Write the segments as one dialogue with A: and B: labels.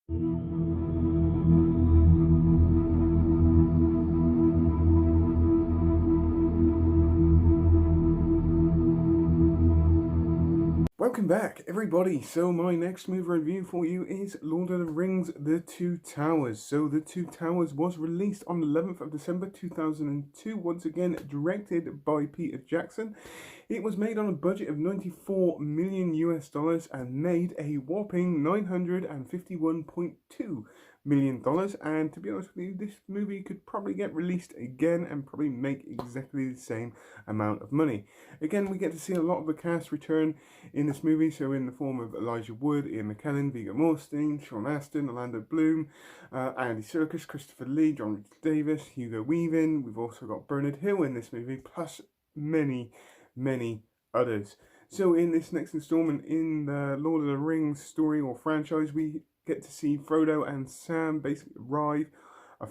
A: Welcome back, everybody. So my next movie review for you is Lord of the Rings: The Two Towers. So The Two Towers was released on the 11th of December 2002, once again directed by Peter Jackson. It was made on a budget of 94 million US dollars and made a whopping 951.2 million dollars. And to be honest with you, this movie could probably get released again and probably make exactly the same amount of money. Again, we get to see a lot of the cast return in this movie, so in the form of Elijah Wood, Ian McKellen, Viggo Mortensen, Sean Astin, Orlando Bloom, Andy Serkis, Christopher Lee, John Rhys Davis, Hugo Weaving. We've also got Bernard Hill in this movie, plus many others. So in this next installment in the Lord of the Rings story or franchise, we get to see Frodo and Sam basically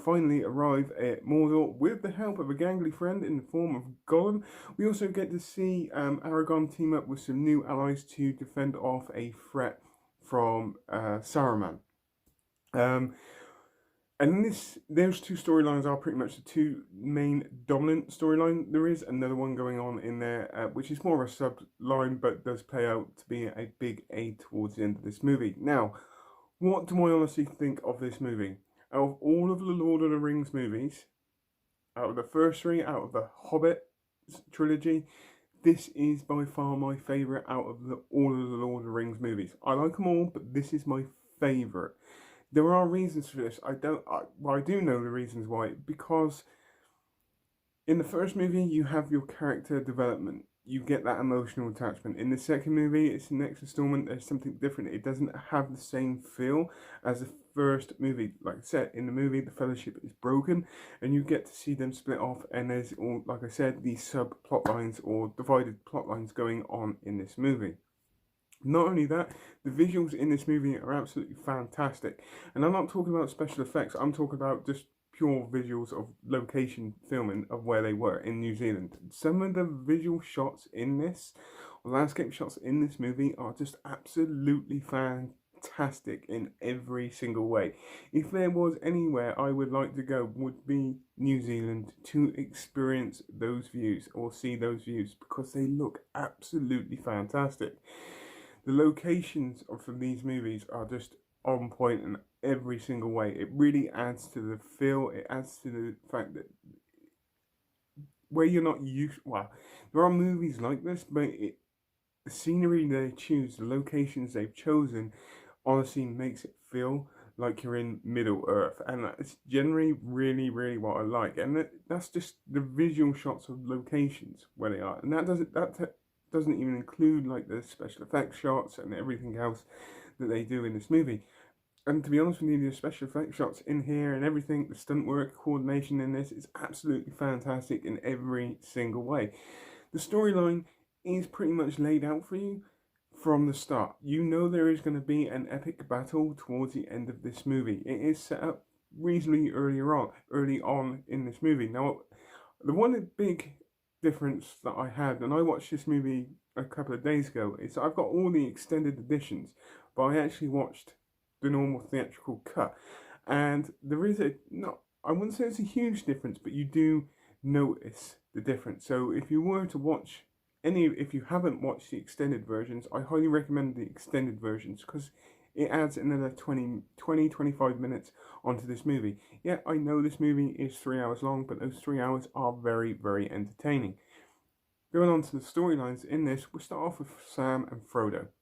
A: finally arrive at Mordor with the help of a gangly friend in the form of Gollum. We also get to see Aragorn team up with some new allies to defend off a threat from Saruman. And those two storylines are pretty much the two main dominant storyline. There is another one going on in there, which is more of a sub-line, but does play out to be a big aid towards the end of this movie. Now, what do I honestly think of this movie? Out of all of the Lord of the Rings movies, out of the first three, out of the Hobbit trilogy, this is by far my favourite out of all of the Lord of the Rings movies. I like them all, but this is my favourite. There are reasons for this. I do know the reasons why. Because in the first movie, you have your character development. You get that emotional attachment. In the second movie, it's the next installment. There's something different. It doesn't have the same feel as the first movie. Like I said, in the movie, the Fellowship is broken, and you get to see them split off. And there's all, like I said, these sub-plot lines or divided plot lines going on in this movie. Not only that, the visuals in this movie are absolutely fantastic. And I'm not talking about special effects, I'm talking about just pure visuals of location filming of where they were in New Zealand. Some of the visual shots in this, or landscape shots in this movie, are just absolutely fantastic in every single way. If there was anywhere I would like to go, would be New Zealand to experience those views or see those views, because they look absolutely fantastic. The locations from these movies are just on point in every single way. It really adds to the feel. It adds to the fact that where you're not used. Well, there are movies like this, but the scenery they choose, the locations they've chosen, honestly makes it feel like you're in Middle Earth, and it's generally really what I like. And that's just the visual shots of locations where they are, and that doesn't even include like the special effects shots and everything else that they do in this movie. And to be honest with you, the special effects shots in here and everything, the stunt work, coordination in this is absolutely fantastic in every single way. The storyline is pretty much laid out for you from the start. You know there is going to be an epic battle towards the end of this movie. It is set up reasonably early on in this movie. Now, the one big difference that I had, and I watched this movie a couple of days ago, is I've got all the extended editions, but I actually watched the normal theatrical cut, and there is I wouldn't say it's a huge difference, but you do notice the difference. So if you were to watch if you haven't watched the extended versions, I highly recommend the extended versions, because it adds another 25 minutes onto this movie. Yeah, I know this movie is 3 hours long, but those 3 hours are very entertaining. Going on to the storylines in this, we'll start off with Sam and Frodo.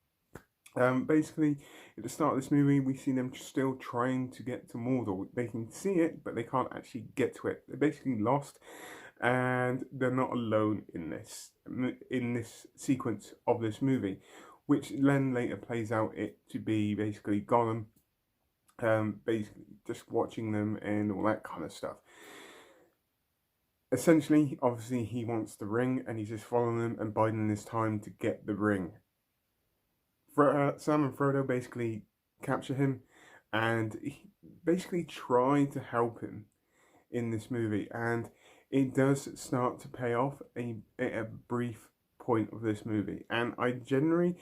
A: Basically, at the start of this movie, we see them still trying to get to Mordor. They can see it, but they can't actually get to it. They're basically lost, and they're not alone in this sequence of this movie, which then later plays out it to be basically Gollum, basically just watching them and all that kind of stuff. Essentially, obviously, he wants the ring, and he's just following them and biding his time to get the ring. Sam and Frodo basically capture him, and basically try to help him in this movie, and it does start to pay off at a brief point of this movie. And I generally,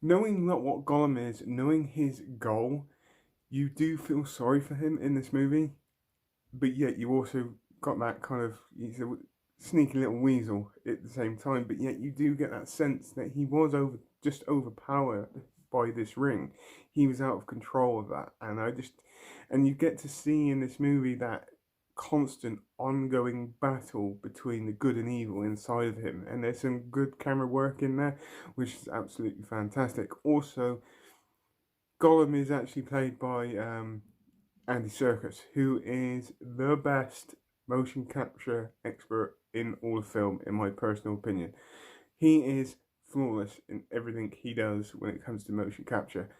A: knowing what Gollum is, knowing his goal, You do feel sorry for him in this movie, but yet you also got that kind of, he's a sneaky little weasel at the same time, but yet you do get that sense that he was just overpowered by this ring. He was out of control of that, and you get to see in this movie that constant ongoing battle between the good and evil inside of him, and there's some good camera work in there, which is absolutely fantastic. Also, Gollum is actually played by Andy Serkis, who is the best motion capture expert in all of film, in my personal opinion. He is flawless in everything he does when it comes to motion capture.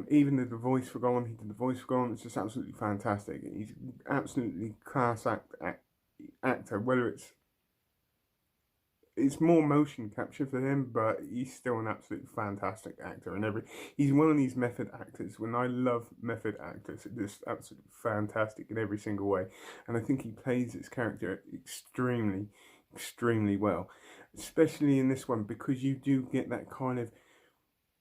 A: Even the voice for Gollum, he did the voice for Gollum. It's just absolutely fantastic. He's absolutely class actor. Whether it's more motion capture for him, but he's still an absolutely fantastic actor. And he's one of these method actors. When I love method actors, it's just absolutely fantastic in every single way. And I think he plays his character extremely, extremely well, especially in this one, because you do get that kind of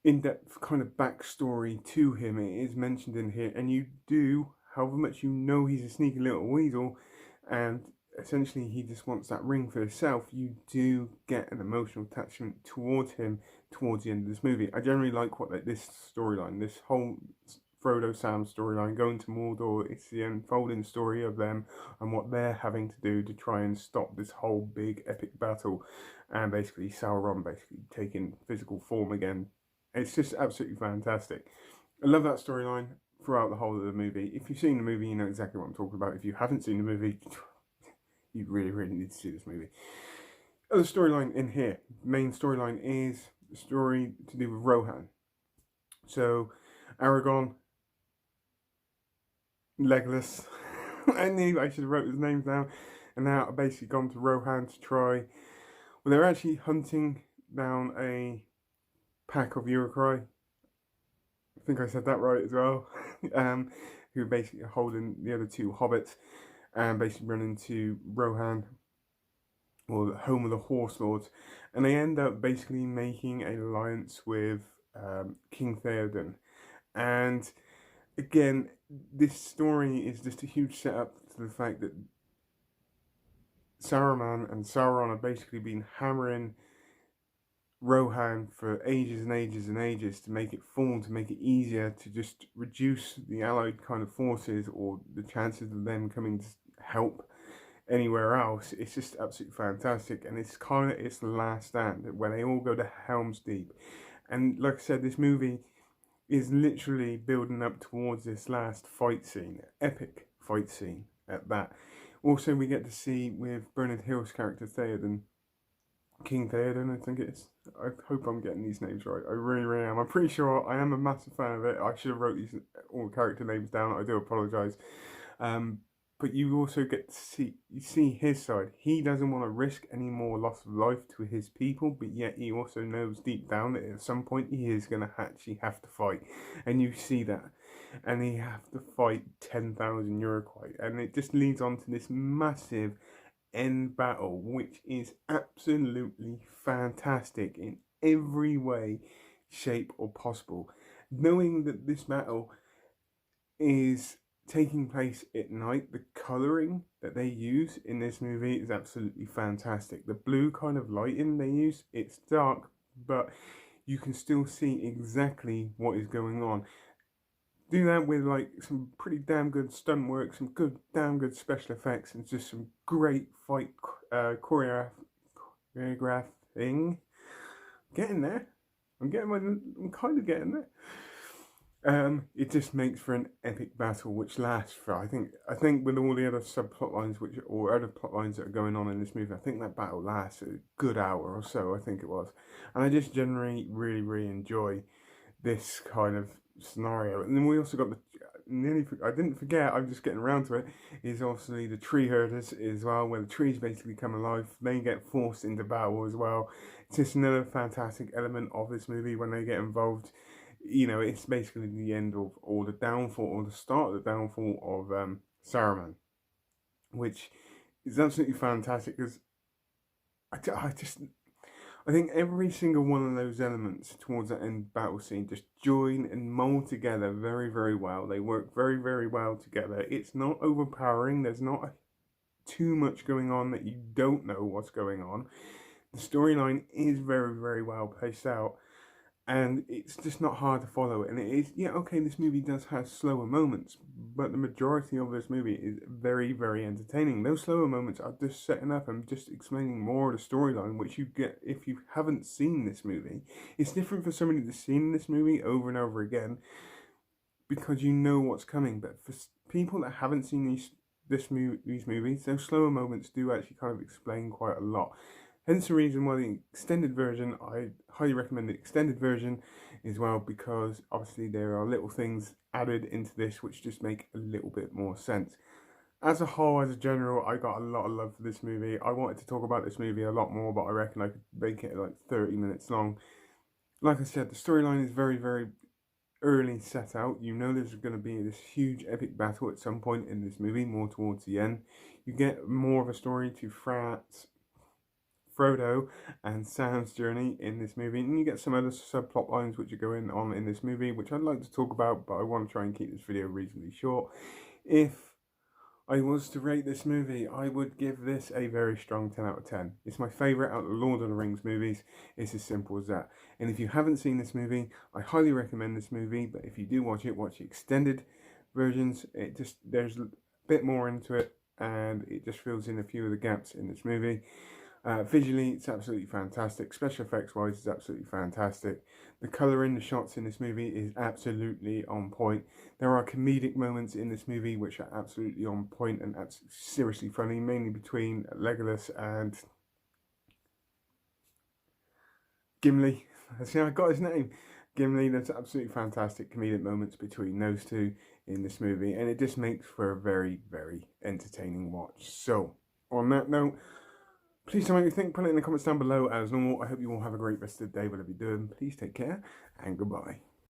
A: in-depth kind of backstory to him. It is mentioned in here, and you do, however much you know he's a sneaky little weasel, and essentially he just wants that ring for himself, you do get an emotional attachment towards him towards the end of this movie. I generally like this storyline, this whole Frodo Sam storyline, going to Mordor. It's the unfolding story of them and what they're having to do to try and stop this whole big epic battle, and basically Sauron basically taking physical form again. It's just absolutely fantastic. I love that storyline throughout the whole of the movie. If you've seen the movie, you know exactly what I'm talking about. If you haven't seen the movie, you really, really need to see this movie. Other storyline in here, main storyline, is the story to do with Rohan. So, Aragorn, Legolas, I knew I should have wrote his names down, and now I've basically gone to Rohan to try. Well, they're actually hunting down a pack of Uruk-hai. I think I said that right as well. Who are basically holding the other two hobbits, and basically run into Rohan, or the home of the Horse Lords, and they end up basically making an alliance with King Theoden. And again, this story is just a huge setup to the fact that Saruman and Sauron have basically been hammering Rohan for ages and ages and ages to make it fall, to make it easier, to just reduce the allied kind of forces or the chances of them coming to help anywhere else. It's just absolutely fantastic, and it's the last stand when they all go to Helm's Deep. And like I said, this movie is literally building up towards this last fight scene, epic fight scene at that. Also, we get to see with Bernard Hill's character Theoden, King Theoden, I think it is. I hope I'm getting these names right. I really, really am. I'm pretty sure I am a massive fan of it. I should have wrote all the character names down. I do apologise. But you also get to see his side. He doesn't want to risk any more loss of life to his people, but yet he also knows deep down that at some point he is going to actually have to fight. And you see that. And he have to fight 10,000 Uruk-hai. And it just leads on to this massive end battle, which is absolutely fantastic in every way, shape, or possible. Knowing that this battle is taking place at night, the colouring that they use in this movie is absolutely fantastic. The blue kind of lighting they use, it's dark, but you can still see exactly what is going on. Do that with like some pretty damn good stunt work, some damn good special effects, and just some great fight choreographing. Getting there. I'm kind of getting there. It just makes for an epic battle, which lasts for I think with all the other subplot lines or other plot lines that are going on in this movie, I think that battle lasts a good hour or so. I think it was, and I just generally really, really enjoy this kind of scenario. And then we also got I didn't forget, I'm just getting around to it, is obviously the tree herders as well, where the trees basically come alive. They get forced into battle as well. It's just another fantastic element of this movie when they get involved. You know, it's basically the end of, or the downfall, or the start of the downfall of Saruman, which is absolutely fantastic, because I just I think every single one of those elements towards that end battle scene just join and mold together very, very well. They work very, very well together. It's not overpowering. There's not too much going on that you don't know what's going on. The storyline is very, very well paced out, and it's just not hard to follow. And it is, yeah, okay, this movie does have slower moments, but the majority of this movie is very, very entertaining. Those slower moments are just setting up and just explaining more of the storyline, which you get if you haven't seen this movie. It's different for somebody that's seen this movie over and over again because you know what's coming, but for people that haven't seen these movies, those slower moments do actually kind of explain quite a lot. Hence the reason why the extended version, I highly recommend the extended version as well, because obviously there are little things added into this which just make a little bit more sense. As a whole, as a general, I got a lot of love for this movie. I wanted to talk about this movie a lot more, but I reckon I could make it like 30 minutes long. Like I said, the storyline is very, very early set out. You know there's going to be this huge epic battle at some point in this movie, more towards the end. You get more of a story to Frodo and Sam's journey in this movie, and you get some other subplot lines which are going on in this movie, which I'd like to talk about, but I want to try and keep this video reasonably short. If I was to rate this movie, I would give this a very strong 10 out of 10. It's my favourite out of the Lord of the Rings movies. It's as simple as that. And if you haven't seen this movie, I highly recommend this movie, but if you do watch it, watch the extended versions. There's a bit more into it, and it just fills in a few of the gaps in this movie. Visually, it's absolutely fantastic. Special effects wise, it's absolutely fantastic. The colour in the shots in this movie is absolutely on point. There are comedic moments in this movie which are absolutely on point and seriously funny, mainly between Legolas and Gimli. See, I got his name. Gimli. There's absolutely fantastic comedic moments between those two in this movie, and it just makes for a very, very entertaining watch. So, on that note, please tell me what you think. Put it in the comments down below as normal. I hope you all have a great rest of the day, whatever you're doing. Please take care and goodbye.